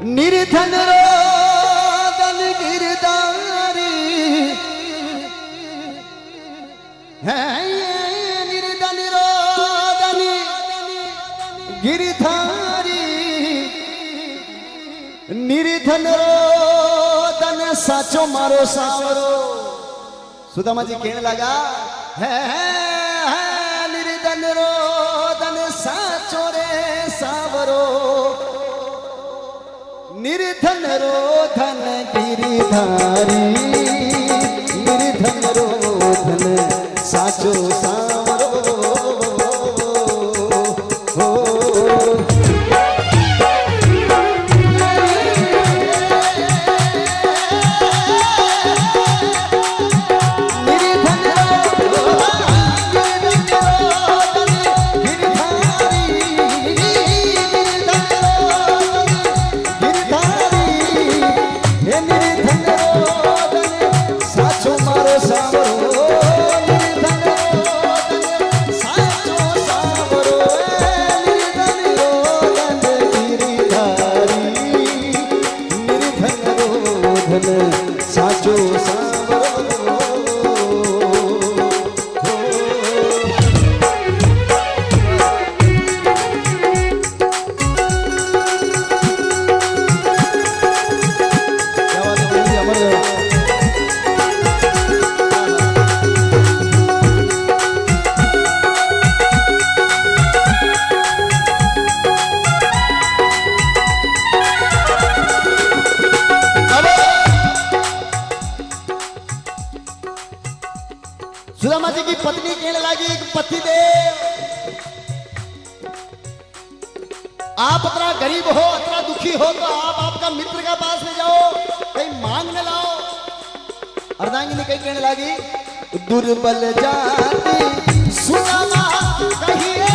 निर्धन रोदन गिरधारी है, निर्धन रोदन गिरधारी, निर्धन रोदन साचो मारो सावरो। सुदामा जी कहने लगा है निर्धन रोदन साचो रे सावरो, निर्धन रोधन गिरधारी, निर्धन रोधन साचो सावरो। साचो सुदामा जी की पत्नी कहने लगी कि पतिदेव, आप इतना गरीब हो, इतना दुखी हो, तो आप आपका मित्र के पास में जाओ, कहीं मांगने लाओ। अर्धांगिनी कहीं कहने लगी दुर्बल जाति सुदामा कहिए,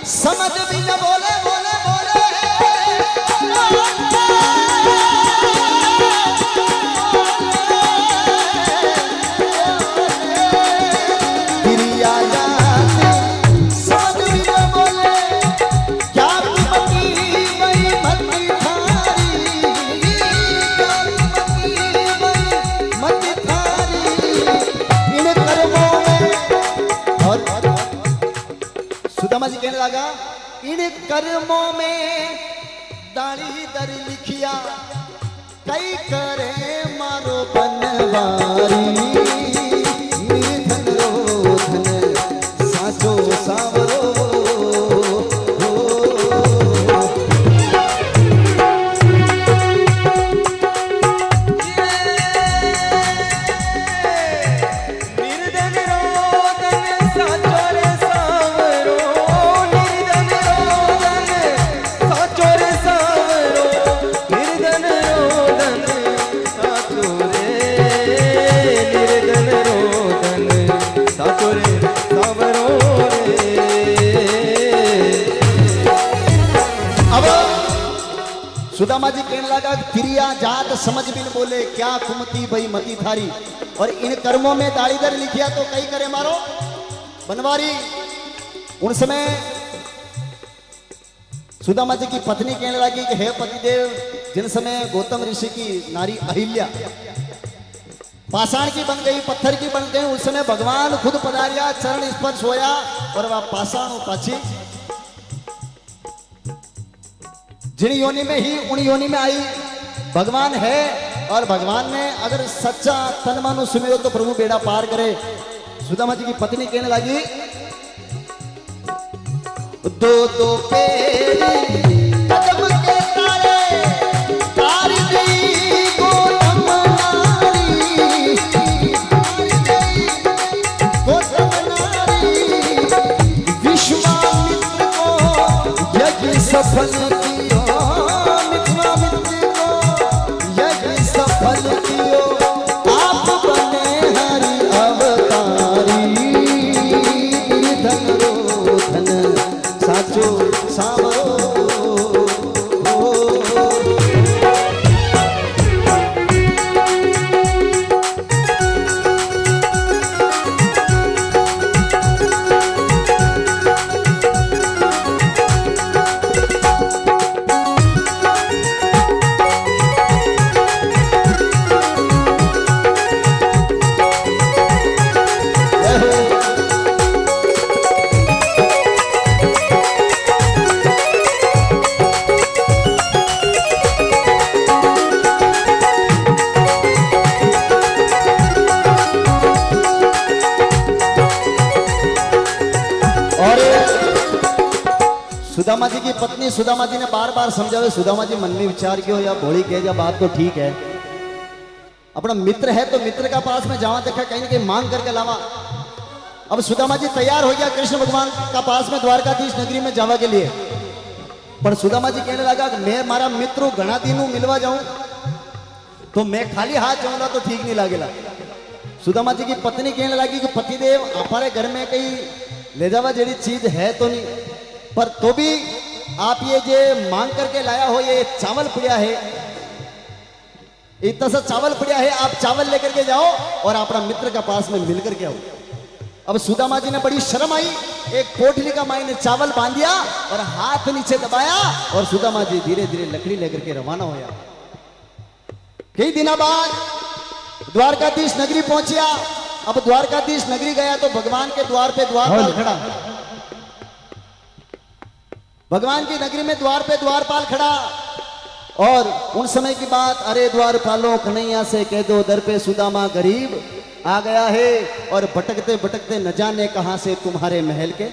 समझ भी न बोले बोले बोले, गिरिया जाती समझ भी न बोले, क्या मती वही मती थारी, क्या मती वही मती थारी, इन कर्मों में। और सुदामा जी कहने लगा इन कर्मों में दाढ़ी दर लिखिया, कई करे मारो बनवारी, निर्धन रोधन साचो सावरो। निर्धन सुदामा जी कहने लगा तिरिया जात समझ बिन बोले क्या कुमती भई मती थारी। और इन कर्मों में दाड़ीदर लिखिया तो कई करे मारो बनवारी। उन समय सुदामा जी की पत्नी कहने लगी कि हे पतिदेव, जिन समय गौतम ऋषि की नारी अहिल्या पाषाण की बन गई, पत्थर की बन गई, उस समय भगवान खुद पधारिया, चरण स्पर्श होया और वह पाषाण पाछी जिन योनि में ही उन योनि में आई भगवान है। और भगवान ने अगर सच्चा तन मन सुमिरो तो प्रभु बेड़ा पार करे। सुदामा जी की पत्नी कहने लगी दो दो पेरी कदम के तारे तारी दी गौतम नारी, गौतम नारी विश्वामित्र को यज्ञ सफल कियो, विश्वामित्र को यज्ञ सफल कियो, आप बने हरि अवतारी, धन रो धन साचो सावो। सुदामा जी की पत्नी सुदामा जी ने बार बार समझावे। सुदामा जी मन में विचार किया या भोली कह जा बात तो ठीक है, अपना मित्र है तो मित्र का पास में जावा देखा कहीं ना कहीं मांग करके लावा। अब सुदामा जी तैयार हो गया कृष्ण भगवान का पास में द्वारकाधीश नगरी में जावा के लिए। पर सुदामा जी कहने लगा कि मैं मारा मित्र घना दिन मिलवा जाऊं तो मैं खाली हाथ जाऊंगा तो ठीक नहीं लागेला। सुदामा जी की पत्नी कहने लगी कि पतिदेव हमारे घर में कहीं ले जावा जड़ी चीज है तो नहीं, पर तो भी आप ये जे मांग करके लाया हो ये चावल पड़ा है, इतना सा चावल पड़ा है, आप चावल लेकर के जाओ और अपना मित्र का पास में मिल करके आओ। अब सुदामा जी ने बड़ी शर्म आई, एक पोटली का माई ने चावल बांध दिया और हाथ नीचे दबाया और सुदामा जी धीरे धीरे लकड़ी लेकर के रवाना होया। कई दिनों बाद द्वारकाधीश नगरी पहुंचिया। अब द्वारकाधीश नगरी गया तो भगवान के द्वार पे द्वारपाल खड़ा, भगवान की नगरी में द्वार पे द्वारपाल खड़ा। और उन समय की बात, अरे द्वारपालों कन्हैया से कह दो दर पे सुदामा गरीब आ गया है और भटकते भटकते न जाने कहां से तुम्हारे महल के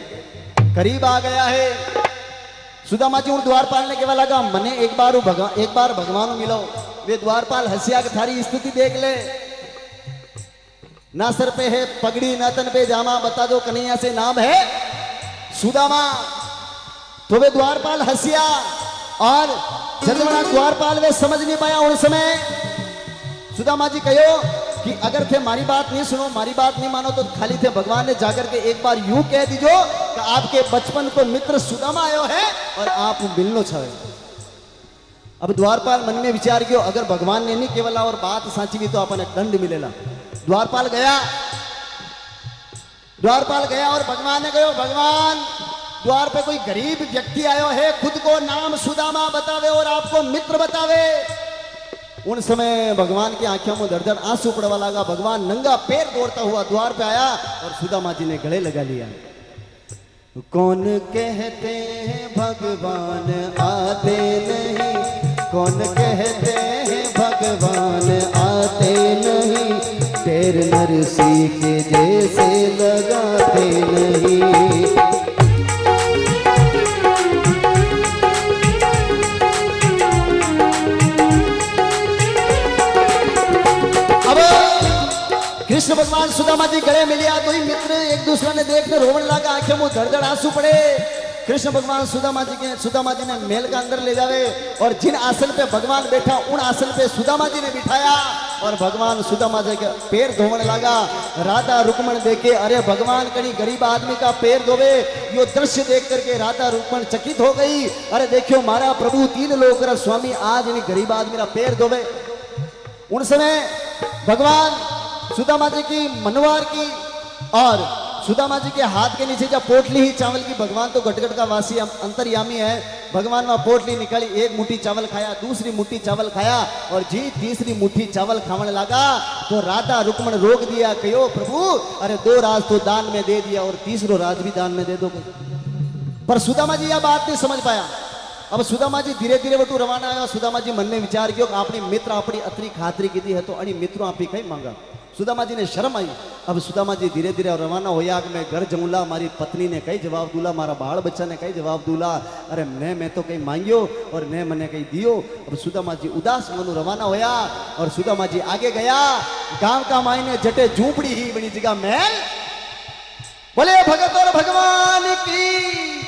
करीब आ गया है। सुदामा जी उन द्वारपाल ने केवल लगा मने एक बार भगवान मिलो। वे द्वारपाल हंसिया के थारी स्थिति देख ले, ना सर पे है पगड़ी ना तन पे जामा, बता दो कन्हैया से नाम है सुदामा। तो वे द्वारपाल हंसिया और जलवना द्वारपाल वे समझ नहीं पाया। उन समय सुदामा जी कहो कि अगर थे मारी बात नहीं सुनो, मारी बात नहीं मानो तो खाली थे भगवान ने जाकर के एक बार यूं कह दीजो कि आपके बचपन को मित्र सुदामा आयो है और आप मिलनो चाहे। अब द्वारपाल मन में विचार किया अगर भगवान ने नहीं केवल और बात साची भी तो अपन दंड मिलेला। द्वारपाल गया और भगवान ने कहो भगवान द्वार पे कोई गरीब व्यक्ति आयो है, खुद को नाम सुदामा बतावे और आपको मित्र बतावे। उन समय भगवान की आंखों में दर आंसू पड़वा लगा। भगवान नंगा पैर दौड़ता हुआ द्वार पे आया और सुदामा जी ने गले लगा लिया। कौन कहते हैं भगवान आते नहीं, कौन कहते हैं भगवान आते नहीं, पैर नरसी के जैसे लगाते नहीं। कृष्ण भगवान सुदामा जी गले मिलिया तो ही मित्र एक दूसरे ने देखकर रोवन लगा, आंखें मुंह धड़ धड़ आंसू पड़े। कृष्ण भगवान सुदामा जी ने महल का अंदर ले जावे और जिन आसन पे भगवान बैठा उन आसन पे सुदामा जी ने बिठाया और भगवान सुदामा जी के पैर धोने लगा। राधा रुक्मण देखे, अरे भगवान कहीं गरीब आदमी का पैर धोवे, यो दृश्य देख करके राधा रुक्मण चकित हो गई। अरे देखियो मारा प्रभु तीन लोक रा स्वामी आज इन गरीब आदमी का पैर धोवे। उन समय भगवान सुदामा जी की मनवार की और सुदामा जी के हाथ के नीचे जब पोटली ही चावल की, भगवान तो गटगट का वासी अंतर्यामी है, भगवान वहां पोटली निकाली, एक मुट्ठी चावल खाया, दूसरी मुट्ठी चावल खाया और जी तीसरी मुट्ठी चावल खाने लगा तो राधा रुक्मण रोक दिया, कहो प्रभु अरे 2 राज तो दान में दे दिया और तीसरो राज भी दान में दे दो। पर सुदामा जी यह बात नहीं समझ पाया। अब सुदामा जी धीरे धीरे वटू रवाना आया। सुदामा जी मन में विचार किया कि अपनी मित्र अपनी अतरी खातरी की है तो अणी मित्रों आप ही कहीं मांगा। सुदामा जी ने शर्म आई। अब सुदामा जी धीरे धीरे रवाना होया कि मैं घर जमूला, मारी पत्नी ने कई जवाब दूला, मारा बाल बच्चा ने कई जवाब दूला, अरे मैं तो कहीं मांगियो और ने मने कहीं दियो। अब सुदामा जी उदास मनु रवाना होया और सुदामा जी आगे गया। गांव का मायने जटे झूपड़ी ही बनी जगह महल, बोले भगत और भगवान की।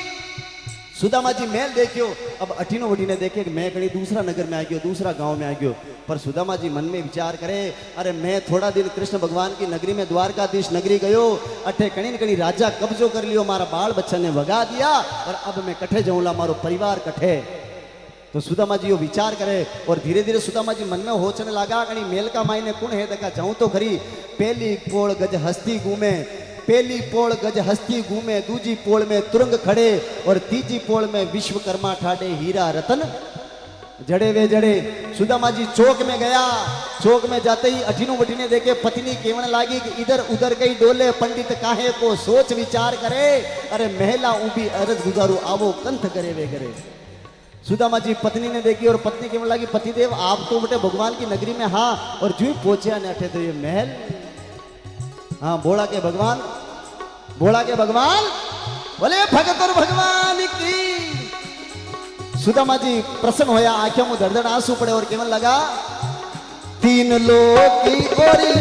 सुदामा जी महल देखियो। अब अठीनो वठीने देखे कि मैं कहीं दूसरा नगर में आ गयो, दूसरा गांव में आ गयो। पर सुदामा जी मन में विचार करे, अरे मैं थोड़ा दिन कृष्ण भगवान की नगरी में द्वारकाधीश नगरी गयो, अठे कहीं न कहीं राजा कब्जो कर लियो, मारा बाल बच्चा ने भगा दिया और अब मैं कठे जाऊंला, मारो परिवार कठे। तो सुदामा जी वो विचार करे और धीरे धीरे सुदामा जी मन में होचने लगा कहीं मेल का मायने कुण है देखा जाऊं तो खरी। पहली पोल गज हस्ती घूमे, पहली पोल गज हस्ती घूमे, दूजी पोल में तुरंग खड़े और तीजी पोल में विश्वकर्मा ठाडे हीरा रतन जड़े वे जड़े। सुदामा जी चौक में गया। चौक में जाते ही अठीनो वठीने देखे पत्नी केवण लागी कि इधर उधर कई डोले, पंडित काहे को सोच विचार करे, अरे महिला ऊबी अरज गुजारू आवो कंथ करे वे करे। सुदामा जी पत्नी ने देखी और पत्नी केवण लागी, पतिदेव आप तो बटे भगवान की नगरी में, हाँ। और जू पहुंचे ने अठे तो ये महल, हाँ भोला के भगवान, भोला के भगवान, बोले भगत और भगवान की। सुदामा जी प्रसन्न होया, आंखों में धड़ आंसू पड़े और केवल लगा 3 लोग की गोरी